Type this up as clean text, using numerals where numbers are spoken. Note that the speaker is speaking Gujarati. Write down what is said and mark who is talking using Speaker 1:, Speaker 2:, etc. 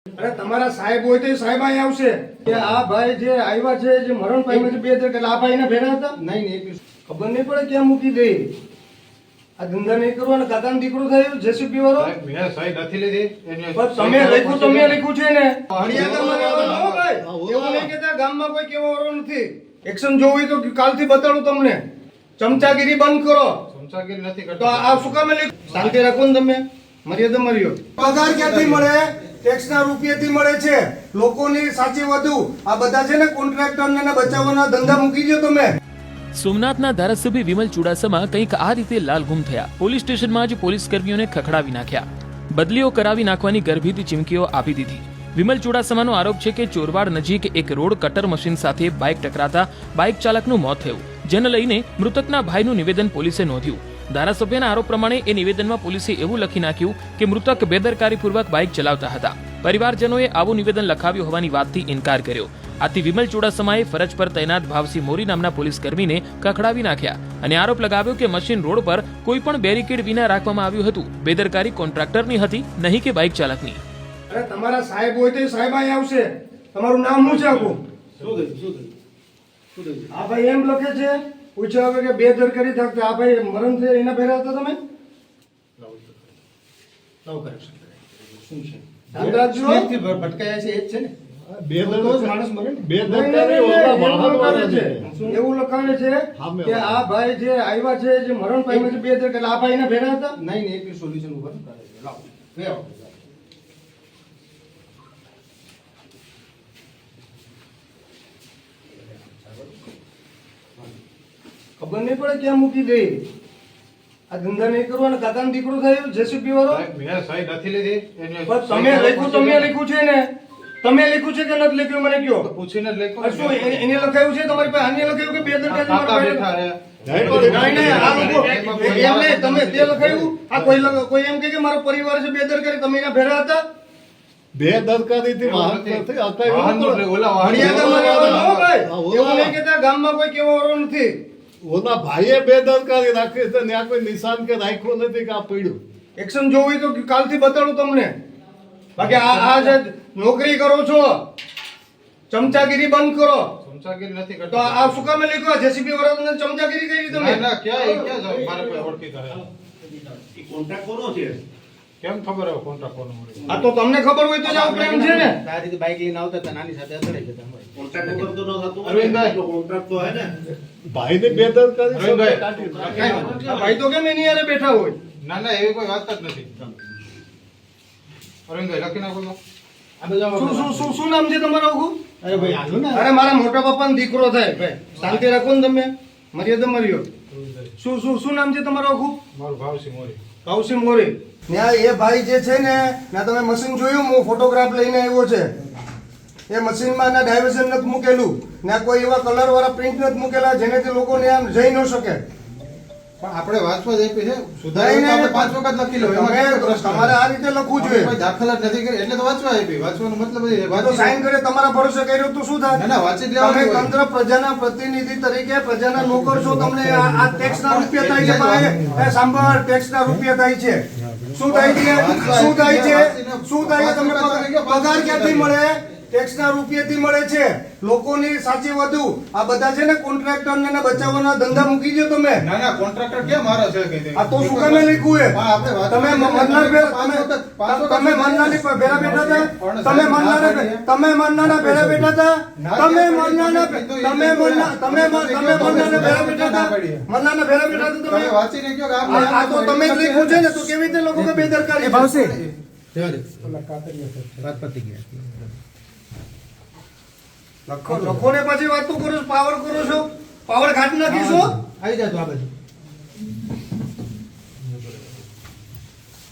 Speaker 1: અરે તમારા સાહેબ હોય તો સાહેબ અહીં આવશે કે આ ભાઈ જે આવ્યા છે જે મરણ પામ્યા છે 2 કે આ ભાઈ ને ભેરા હતા નહીં ખબર નહીં પડે ક્યાં મૂકી દે આ ધંધા નહીં કરવા ને કાકાનો દીકરો થયો જેસીબી વાળો
Speaker 2: મેં સહી નથી લીધી
Speaker 1: તમે લખ્યું છે ને હરિયાણામાં રહેવાનું હો ભાઈ એવું નહીં કહેતા ગામમાં કોઈ કેવો વાળો નથી એક્શન જોવું હોય તો કાલથી બતાડું તમને ચમચાગીરી બંધ કરો
Speaker 2: ચમચાગીરી નથી
Speaker 1: તો
Speaker 2: કરતો
Speaker 1: આ શું કામ શાંતિ રાખો ને તમે મર્યાદા મર્યો પગાર ક્યાંથી મળે ટેક્સના રૂપિયાથી મળે છે લોકોની સાચી વધુ આ બધા છે ને કોન્ટ્રાક્ટરને બચાવવાના ધંધા મૂકી દો તમે
Speaker 3: સોમનાથના ધારાસભ્ય વિમલ ચુડાસમા કંઈક આ રીતે લાલઘુમ થયા પોલીસ સ્ટેશનમાં જ પોલીસ કર્મીઓને ખખડાવી નાખ્યા બદલીઓ કરાવી નાખવાની ગર્ભિત ચીમકીઓ આપી દીધી વિમલ ચુડાસમાનો આરોપ છે કે ચોરવાડ નજીક એક રોડ કટર મશીન સાથે બાઇક ટકરાતા બાઇક ચાલકનું મોત થયું જેને લઈને મૃતકના ભાઈનું નિવેદન પોલીસે નોંધ્યું ધારાસભ્યના આરોપ પ્રમાણે એ નિવેદનમાં પોલીસે એવું લખી નાખ્યું કે મૃતક બેદરકારીપૂર્વક બાઇક ચલાવતા હતા પરિવારજનોએ આવું નિવેદન લખાવ્યું હોવાની વાતથી ઇનકાર કર્યો આથી વિમલ ચુડાસમાએ ફરજ પર તૈનાત ભાવસિંહ મોરી નામના પોલીસ કર્મીને કખડાવી નાખ્યા અને આરોપ લગાવ્યો કે મશીન રોડ પર કોઈ પણ બેરિકેડ વિના રાખવામાં આવ્યું હતું બેદરકારી કોન્ટ્રાક્ટરની હતી નહીં કે બાઇક ચાલકની
Speaker 1: અરે તમારા સાહેબ હોય તો સાહેબ અહીં આવશે તમારું નામ શું છે આખું આ ભાઈ એમ લખે છે પૂછ્યા હવે કે બેદરકારી થાય આ ભાઈ મરણ છે એના ભેરા હતા તમે શું છે ધ્યાન રાખજો ભટકાયા છે એ જ છે ને એવું લખાણે છે કે આ ભાઈ જે આવ્યા છે જે મરણ પામ્યા છે 2 કે આ ભાઈ ના ભેરા હતા નહીં એટલું સોલ્યુશન ઉપર લાવો ખબર નહીં પડે ક્યાં મૂકી દે આ ધંધા નહીં કરવા ને કાકાનો દીકરો થયો જેસીબી વાળો
Speaker 2: મેં સહી નથી લીધી
Speaker 1: તમે લખ્યું છે ને તમે લખ્યું છે કે નથી લખ્યું મને કયો
Speaker 2: પૂછીને જ લખ્યું
Speaker 1: શું એને લખાયું છે તમારી પાસે આને લખાયું કે
Speaker 2: કાકા બેઠા
Speaker 1: બેદરકારી
Speaker 2: રહ્યા
Speaker 1: આ લોકો એમ નહીં તમે તે લખાયું આ કોઈ એમ કે મારો પરિવાર છે બેદરકારી તમે એના ભેરા હતા
Speaker 4: બેદરકારીથી વાહન નથી
Speaker 2: ઓલા
Speaker 1: હરિયાણામાં રહેવાનું હો ભાઈ એવું નહીં કહેતા ગામમાં કોઈ કેવો વાળો નથી
Speaker 4: ઓના ભાઈએ બેદરકારી રાખી છે ત્યાં કોઈ નિશાન કે રાખ્યું નથી કે આ પડ્યું
Speaker 1: એક્શન જોવું હોય તો કાલથી બતાડું તમને બાકી આ જે નોકરી કરો છો ચમચાગીરી બંધ કરો
Speaker 2: ચમચાગીરી નથી
Speaker 1: તો
Speaker 2: કરતો
Speaker 1: આ શું કામે લખ્યું જેસીબી વાળાને ચમચાગીરી કરી તમે
Speaker 2: ના ક્યાં મારે કોઈ ઓળખીતા હે
Speaker 5: કોન્ટ્રાક્ટ કોનો છે
Speaker 2: કેમ ખબર હવે કોન્ટ્રાક્ટ કોનો મળ્યો
Speaker 1: આ તો તમને ખબર હોય તો જ આવું પ્રેમ છે ને
Speaker 6: આ રીતે બાઇક લઈને આવતા હતા નાની સાથે અથડાઈ જતા હોય
Speaker 5: કોન્ટ્રાક્ટ વગર તો ન થતું હોય.
Speaker 2: અરવિંદભાઈ.
Speaker 5: તો કોન્ટ્રાક્ટ તો હે ને
Speaker 4: ભાઈને બેદરકારી
Speaker 2: અરવિંદભાઈ.
Speaker 4: કાઢી નાખી.
Speaker 1: આ ભાઈ તો કેમ એની હારે બેઠા હોય
Speaker 2: ના એવી કોઈ વાત જ નથી અરવિંદભાઈ લખી નાખો તો.
Speaker 1: શું નામ છે તમારું આખું
Speaker 6: અરે ભાઈ હાલો ને
Speaker 1: અરે મારા મોટા પપ્પાનો દીકરો થાય ભાઈ શાંતિ રાખો ને તમે મર્યાદા મર્યો શું નામ છે તમારું આખું
Speaker 2: મારું ભાવસિંહ મોરી
Speaker 1: ભાવસિંહ મોરી ત્યાં એ ભાઈ જે છે ને ના તમે મશીન જોયું હું ફોટોગ્રાફ લઈને આવ્યો છે એ મશીનમાં ના ડાયવર્ઝન નથી મૂકેલું ના કોઈ એવા કલર વાળા પ્રિન્ટ નથી મૂકેલા જેનેથી લોકોને આમ જઈ ન શકે
Speaker 2: પણ આપણે વાંચવા જ આપી છે
Speaker 1: નહીં,
Speaker 2: સુધારી
Speaker 1: નહીં,
Speaker 2: આપણે 5 વખત લખી લો એમાં
Speaker 1: તમે-
Speaker 2: કેટલો પ્રશ્ન
Speaker 1: તમારે આ રીતે લખવું જોઈએ
Speaker 2: કોઈ દાખલ જ નથી કરી એટલે તો વાંચવા આપી વાંચવાનો મતલબ એ છે
Speaker 1: તો
Speaker 2: વાંચી
Speaker 1: સાઈન કરે તમારા ભરોસે કર્યો તો શું થાય
Speaker 2: ના વાંચી જ
Speaker 1: તમે
Speaker 2: લેવાનું હોય.
Speaker 1: તંત્ર પ્રજાના પ્રતિનિધિ તરીકે પ્રજાના નોકર છો તમને આ ટેક્સના રૂપિયા થાય છે ભાઈ એ સાંભળ ટેક્સના રૂપિયા થાય છે શું થાય છે શું થાય છે શું થાય છે તમને પગાર ક્યાંથી મળે ટેક્સના રૂપિયાથી મળે છે લોકોની સાચી વધુ આ બધા છે ને કોન્ટ્રાક્ટરને બચાવવાના ધંધા મૂકી દો તમે
Speaker 2: ના કોન્ટ્રાક્ટર કેમ મારા છે કઈ દે
Speaker 1: આ તો શું કામે લખ્યું હે
Speaker 2: પણ આપણે વાત
Speaker 1: તમે મન્નાર તમે મન્નાની ભેરા બેઠા હતા તમે મન્નાના ભેરા બેઠા હતા તમે મન્નાના ભેરા બેઠા હતા મન્નાના ભેરા બેઠા હતા
Speaker 2: તમે
Speaker 1: તમે
Speaker 2: વાંચીને કહો કે
Speaker 1: આ તો તમે જ લખ્યું છે ને તો કેવી રીતે લોકો કે બેદરકારી ભાવશે લખો ને પછી વાત તો કરો છો પાવર કરો છો પાવર ઘાટ નાખીશો
Speaker 6: આવી જાય તો આ બાજુ